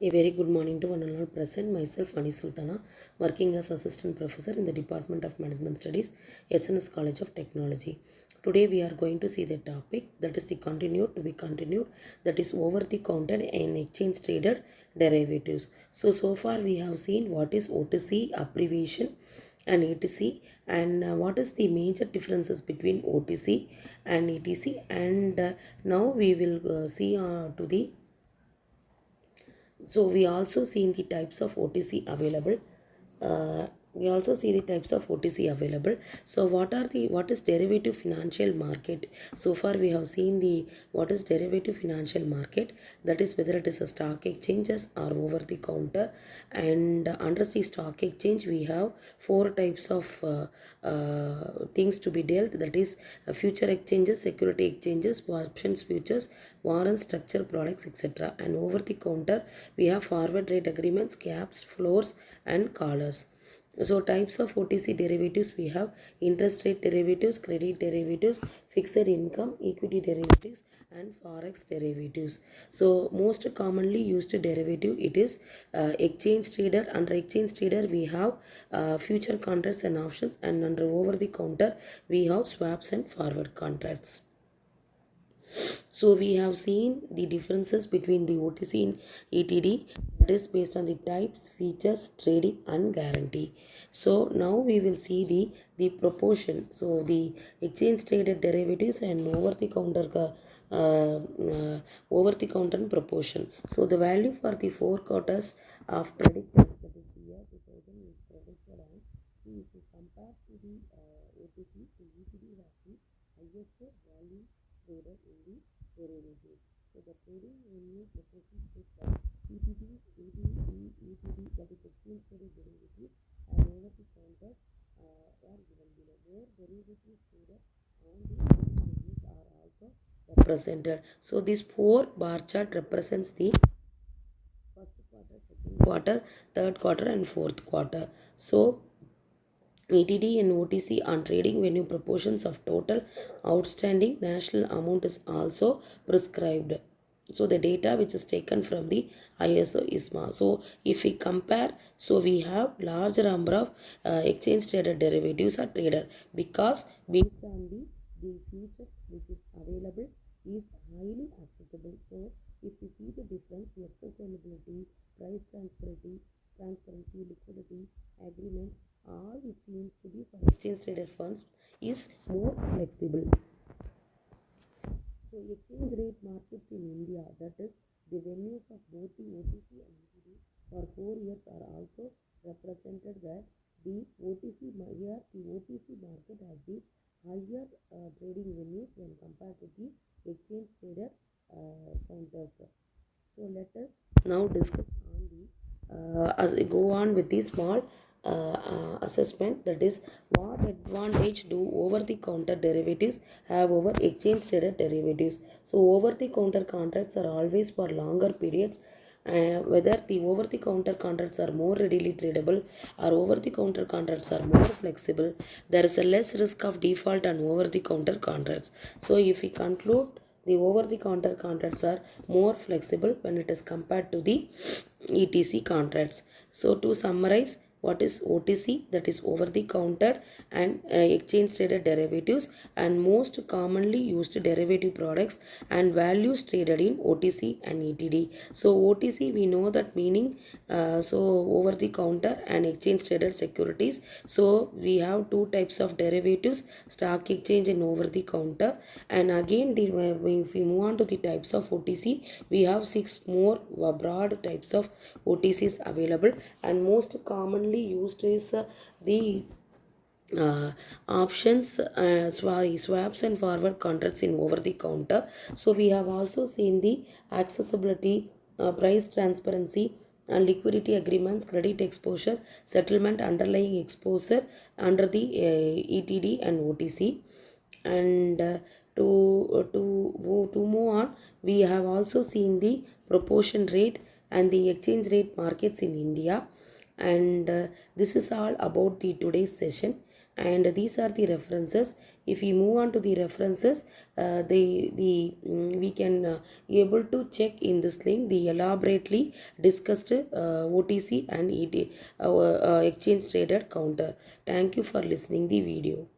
A very good morning to one and all present. Myself, Ani Sultana, working as Assistant Professor in the Department of Management Studies, SNS College of Technology. Today we are going to see the topic that is the continued, that is over the counter and exchange traded derivatives. So far we have seen what is OTC abbreviation and ETC and what is the major differences between OTC and ETC, and now we will see to the so we also seen the types of OTC available. We also see the types of OTC available. So what is derivative financial market? So far we have seen the what is derivative financial market, that is whether it is a stock exchanges or over the counter. And under the stock exchange we have four types of things to be dealt, that is future exchanges, security exchanges, options futures, warrants, structured products, etc. And over the counter we have forward rate agreements, caps, floors and collars. So types of OTC derivatives we have interest rate derivatives, credit derivatives, fixed income, equity derivatives and forex derivatives. So most commonly used derivative it is exchange trader. Under exchange trader we have future contracts and options, and under over the counter we have swaps and forward contracts. So we have seen the differences between the OTC and ETD, that is based on the types, features, trading and guarantee. So now we will see the proportion. So the exchange traded derivatives and over the counter proportion. So the value for the 4 quarters of predicted, that is the year 2000 is predicted, and if you compare to the OTC, the ETD has the highest value traded in the derivatives. So the trading revenue represents the ETD, that is exchange traded derivatives, and over the counters are given below. Where derivatives traded on the exchanges are also represented. So this 4 bar chart represents the first quarter, second quarter, third quarter and fourth quarter. So ETD and OTC on trading venue proportions of total outstanding national amount is also prescribed. So the data which is taken from the ISO ISMA. So if we compare, so we have larger number of exchange traded derivatives are traded, because based on the features which is available is highly accessible. So if you see the difference, the accessibility, price transparency, liquidity, agreements, all which seems to be for exchange traded funds is more flexible. So exchange rate markets in India, that is the venues of both the OTC and ETD for 4 years are also represented, that the OTC market has the higher trading venues when compared to the exchange traded counters. So let us now discuss on as we go on with the small assessment, that is what advantage do over the counter derivatives have over exchange traded derivatives. So over the counter contracts are always for longer periods. Whether the over the counter contracts are more readily tradable or over the counter contracts are more flexible, there is a less risk of default on over the counter contracts. So if we conclude, the over the counter contracts are more flexible when it is compared to the ETC contracts. So to summarize, what is OTC, that is over the counter and exchange traded derivatives, and most commonly used derivative products and values traded in OTC and ETD. So OTC we know that meaning so over the counter and exchange traded securities. So we have two types of derivatives, stock exchange and over the counter. And again if we move on to the types of OTC, we have 6 more broad types of OTCs available, and most commonly used is the options, swaps and forward contracts in over the counter. So we have also seen the accessibility, price transparency and liquidity agreements, credit exposure, settlement, underlying exposure under the ETD and OTC. And to move on, we have also seen the proportion rate and the exchange rate markets in India. And this is all about the today's session. and these are the references. If we move on to the references, we can able to check in this link the elaborately discussed OTC and exchange traded counter. Thank you for listening the video.